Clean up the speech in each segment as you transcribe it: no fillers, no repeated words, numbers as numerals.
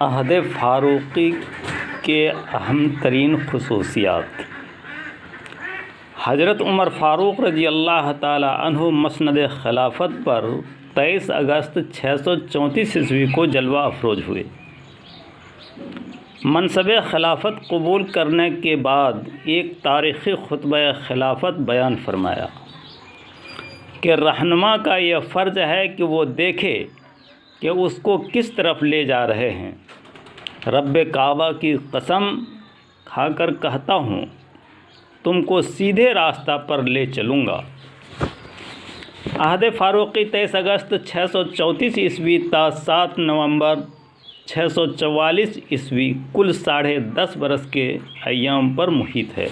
عہد فاروقی کے اہم ترین خصوصیات۔ حضرت عمر فاروق رضی اللہ تعالی عنہ مسند خلافت پر 23 اگست 634 عیسوی کو جلوہ افروز ہوئے۔ منصب خلافت قبول کرنے کے بعد ایک تاریخی خطبہ خلافت بیان فرمایا کہ رہنما کا یہ فرض ہے کہ وہ دیکھے کہ اس کو کس طرف لے جا رہے ہیں۔ رب کعبہ کی قسم کھا کر کہتا ہوں تم کو سیدھے راستہ پر لے چلوں گا۔ عہد فاروقی 23 اگست 634 عیسوی تا 7 نومبر 644 عیسوی کل 10.5 برس کے ایام پر محیط ہے۔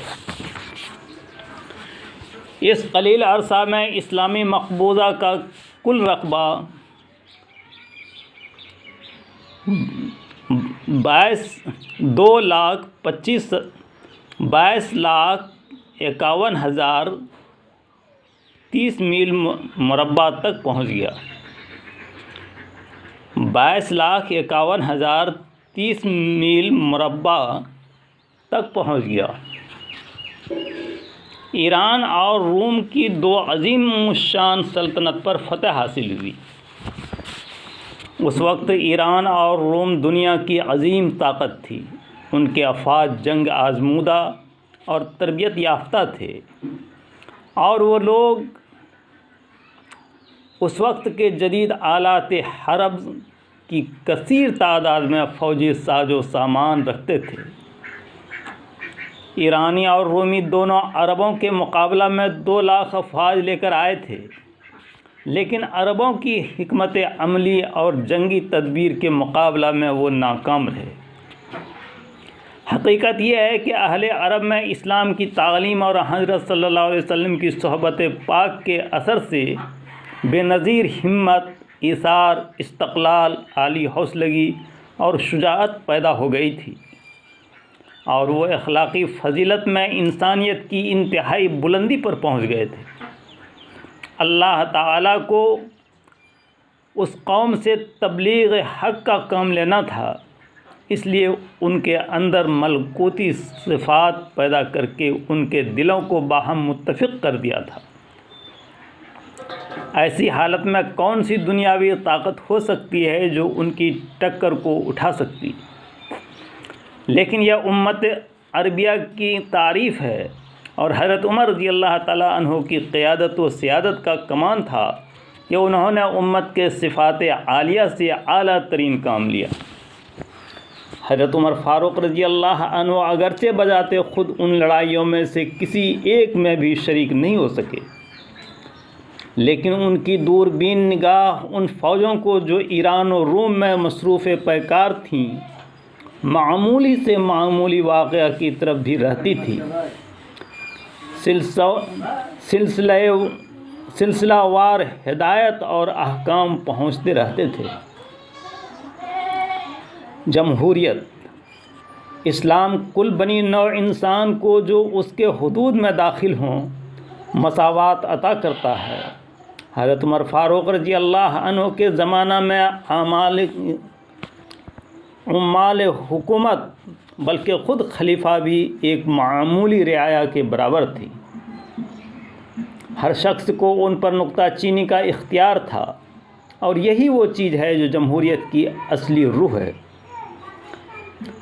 اس قلیل عرصہ میں اسلامی مقبوضہ کا کل رقبہ 22,51,030 میل مربع تک پہنچ گیا۔ 22,51,030 میل مربع تک پہنچ گیا۔ ایران اور روم کی دو عظیم الشان سلطنت پر فتح حاصل ہوئی۔ اس وقت ایران اور روم دنیا کی عظیم طاقت تھی۔ ان کے افواج جنگ آزمودہ اور تربیت یافتہ تھے، اور وہ لوگ اس وقت کے جدید آلات حرب کی کثیر تعداد میں فوجی ساز و سامان رکھتے تھے۔ ایرانی اور رومی دونوں عربوں کے مقابلہ میں 2 لاکھ افواج لے کر آئے تھے، لیکن عربوں کی حکمت عملی اور جنگی تدبیر کے مقابلہ میں وہ ناکام رہے۔ حقیقت یہ ہے کہ اہل عرب میں اسلام کی تعلیم اور حضرت صلی اللہ علیہ وسلم کی صحبت پاک کے اثر سے بے نظیر ہمت، ایثار، استقلال، عالی حوصلگی اور شجاعت پیدا ہو گئی تھی، اور وہ اخلاقی فضیلت میں انسانیت کی انتہائی بلندی پر پہنچ گئے تھے۔ اللہ تعالیٰ کو اس قوم سے تبلیغ حق کا کام لینا تھا، اس لیے ان کے اندر ملکوتی صفات پیدا کر کے ان کے دلوں کو باہم متفق کر دیا تھا۔ ایسی حالت میں کون سی دنیاوی طاقت ہو سکتی ہے جو ان کی ٹکر کو اٹھا سکتی؟ لیکن یہ امت عربیہ کی تعریف ہے، اور حضرت عمر رضی اللہ تعالیٰ عنہ کی قیادت و سیادت کا کمان تھا کہ انہوں نے امت کے صفات عالیہ سے اعلیٰ ترین کام لیا۔ حضرت عمر فاروق رضی اللہ عنہ اگرچہ بذات خود ان لڑائیوں میں سے کسی ایک میں بھی شریک نہیں ہو سکے، لیکن ان کی دوربین نگاہ ان فوجوں کو جو ایران و روم میں مصروف پیکار تھیں، معمولی سے معمولی واقعہ کی طرف بھی رہتی تھی۔ سلسلہ وار ہدایت اور احکام پہنچتے رہتے تھے۔ جمہوریت اسلام کل بنی نوع انسان کو جو اس کے حدود میں داخل ہوں مساوات عطا کرتا ہے۔ حضرت عمر فاروق رضی اللہ عنہ کے زمانہ میں عمال حکومت بلکہ خود خلیفہ بھی ایک معمولی رعایا کے برابر تھی۔ ہر شخص کو ان پر نکتہ چینی کا اختیار تھا، اور یہی وہ چیز ہے جو جمہوریت کی اصلی روح ہے۔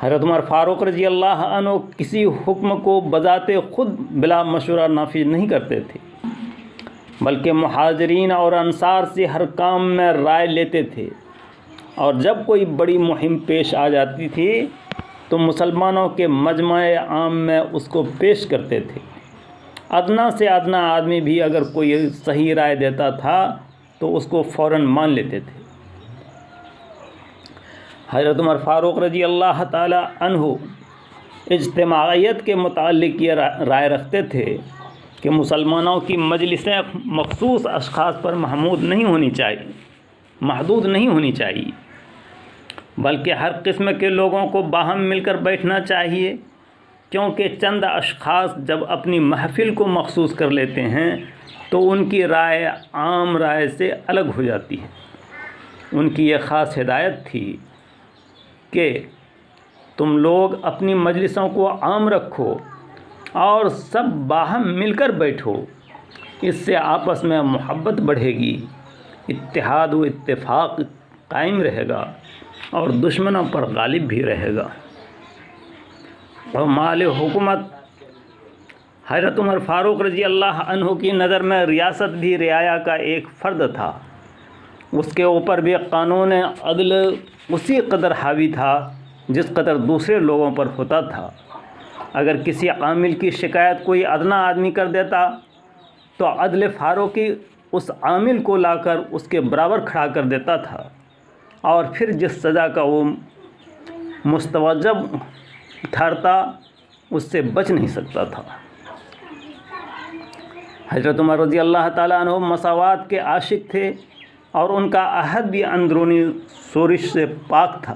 حضرت عمر فاروق رضی اللہ عنہ کسی حکم کو بذات خود بلا مشورہ نافذ نہیں کرتے تھے، بلکہ مہاجرین اور انصار سے ہر کام میں رائے لیتے تھے، اور جب کوئی بڑی مہم پیش آ جاتی تھی تو مسلمانوں کے مجمع عام میں اس کو پیش کرتے تھے۔ ادنا سے ادنا آدمی بھی اگر کوئی صحیح رائے دیتا تھا تو اس کو فوراً مان لیتے تھے۔ حضرت عمر فاروق رضی اللہ تعالی عنہ اجتماعیت کے متعلق یہ رائے رکھتے تھے کہ مسلمانوں کی مجلسیں مخصوص اشخاص پر محدود نہیں ہونی چاہیے، بلکہ ہر قسم کے لوگوں کو باہم مل کر بیٹھنا چاہیے، کیونکہ چند اشخاص جب اپنی محفل کو مخصوص کر لیتے ہیں تو ان کی رائے عام رائے سے الگ ہو جاتی ہے۔ ان کی یہ خاص ہدایت تھی کہ تم لوگ اپنی مجلسوں کو عام رکھو اور سب باہم مل کر بیٹھو، اس سے آپس میں محبت بڑھے گی، اتحاد و اتفاق قائم رہے گا اور دشمنوں پر غالب بھی رہے گا۔ اور مال حکومت، حضرت عمر فاروق رضی اللہ عنہ کی نظر میں ریاست بھی رعایا کا ایک فرد تھا، اس کے اوپر بھی قانون عدل اسی قدر حاوی تھا جس قدر دوسرے لوگوں پر ہوتا تھا۔ اگر کسی عامل کی شکایت کوئی ادنا آدمی کر دیتا تو عدل فاروقی اس عامل کو لا کر اس کے برابر کھڑا کر دیتا تھا، اور پھر جس سزا کا وہ مستوجب ٹھہرتا اس سے بچ نہیں سکتا تھا۔ حضرت عمر رضی اللہ تعالیٰ عنہ مساوات کے عاشق تھے اور ان کا عہد بھی اندرونی شورش سے پاک تھا،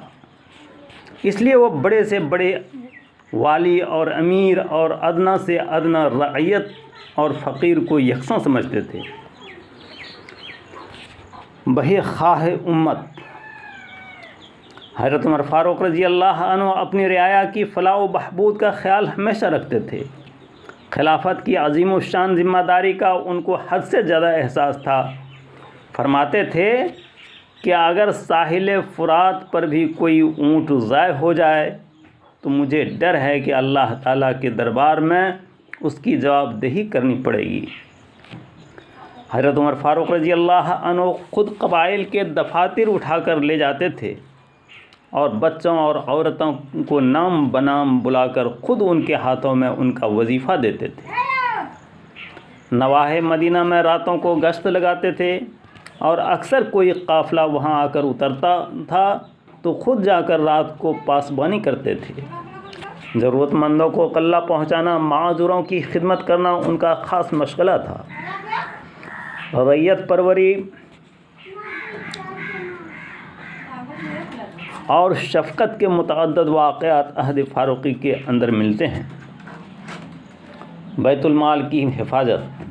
اس لیے وہ بڑے سے بڑے والی اور امیر اور ادنا سے ادنا رعیت اور فقیر کو یکساں سمجھتے تھے۔ بہی خواہ امت، حضرت عمر فاروق رضی اللہ عنہ اپنی رعایا کی فلاح و بہبود کا خیال ہمیشہ رکھتے تھے۔ خلافت کی عظیم الشان ذمہ داری کا ان کو حد سے زیادہ احساس تھا۔ فرماتے تھے کہ اگر ساحل فرات پر بھی کوئی اونٹ ضائع ہو جائے تو مجھے ڈر ہے کہ اللہ تعالیٰ کے دربار میں اس کی جواب دہی کرنی پڑے گی۔ حضرت عمر فاروق رضی اللہ عنہ خود قبائل کے دفاتر اٹھا کر لے جاتے تھے اور بچوں اور عورتوں کو نام بنام بلا کر خود ان کے ہاتھوں میں ان کا وظیفہ دیتے تھے۔ نواحِ مدینہ میں راتوں کو گشت لگاتے تھے اور اکثر کوئی قافلہ وہاں آ کر اترتا تھا تو خود جا کر رات کو پاسبانی کرتے تھے۔ ضرورت مندوں کو غلہ پہنچانا، معذوروں کی خدمت کرنا ان کا خاص مشغلہ تھا۔ رعیت پروری اور شفقت کے متعدد واقعات عہد فاروقی کے اندر ملتے ہیں۔ بیت المال کی حفاظت،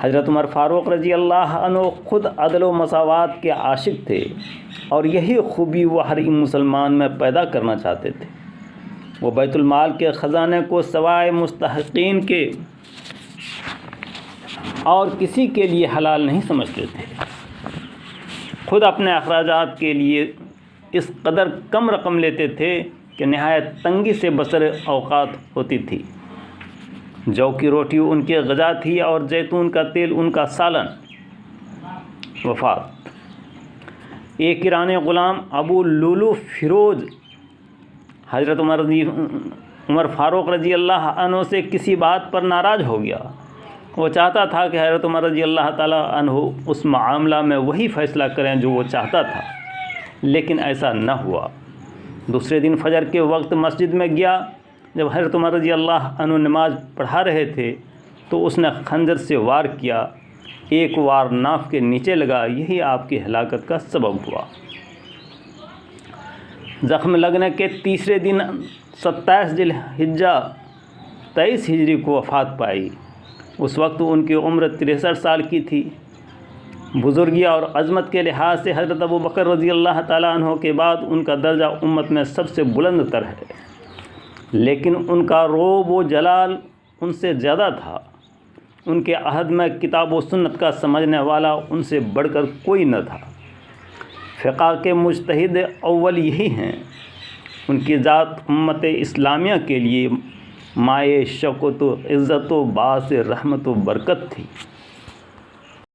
حضرت عمر فاروق رضی اللہ عنہ خود عدل و مساوات کے عاشق تھے اور یہی خوبی وہ ہر مسلمان میں پیدا کرنا چاہتے تھے۔ وہ بیت المال کے خزانے کو سوائے مستحقین کے اور کسی کے لیے حلال نہیں سمجھتے تھے۔ خود اپنے اخراجات کے لیے اس قدر کم رقم لیتے تھے کہ نہایت تنگی سے بسر اوقات ہوتی تھی۔ جو کی روٹی ان کی غذا تھی اور زیتون کا تیل ان کا سالن۔ وفات، ایک ایرانی غلام ابو لولو فیروز حضرت عمر فاروق رضی اللہ عنہ سے کسی بات پر ناراض ہو گیا۔ وہ چاہتا تھا کہ حضرت عمر رضی اللہ تعالیٰ عنہ اس معاملہ میں وہی فیصلہ کریں جو وہ چاہتا تھا، لیکن ایسا نہ ہوا۔ دوسرے دن فجر کے وقت مسجد میں گیا۔ جب حضرت عمر رضی اللہ عنہ نماز پڑھا رہے تھے تو اس نے خنجر سے وار کیا، ایک وار ناف کے نیچے لگا، یہی آپ کی ہلاکت کا سبب ہوا۔ زخم لگنے کے تیسرے دن 27 ذی الحجہ 23 ہجری کو وفات پائی۔ اس وقت ان کی عمر 63 سال کی تھی۔ بزرگی اور عظمت کے لحاظ سے حضرت ابو بکر رضی اللہ تعالیٰ عنہ کے بعد ان کا درجہ امت میں سب سے بلند تر ہے، لیکن ان کا روب و جلال ان سے زیادہ تھا۔ ان کے عہد میں کتاب و سنت کا سمجھنے والا ان سے بڑھ کر کوئی نہ تھا۔ فقہ کے مجتہد اول یہی ہیں۔ ان کی ذات امت اسلامیہ کے لیے مائے شوکت و عزت و باعث رحمت و برکت تھی۔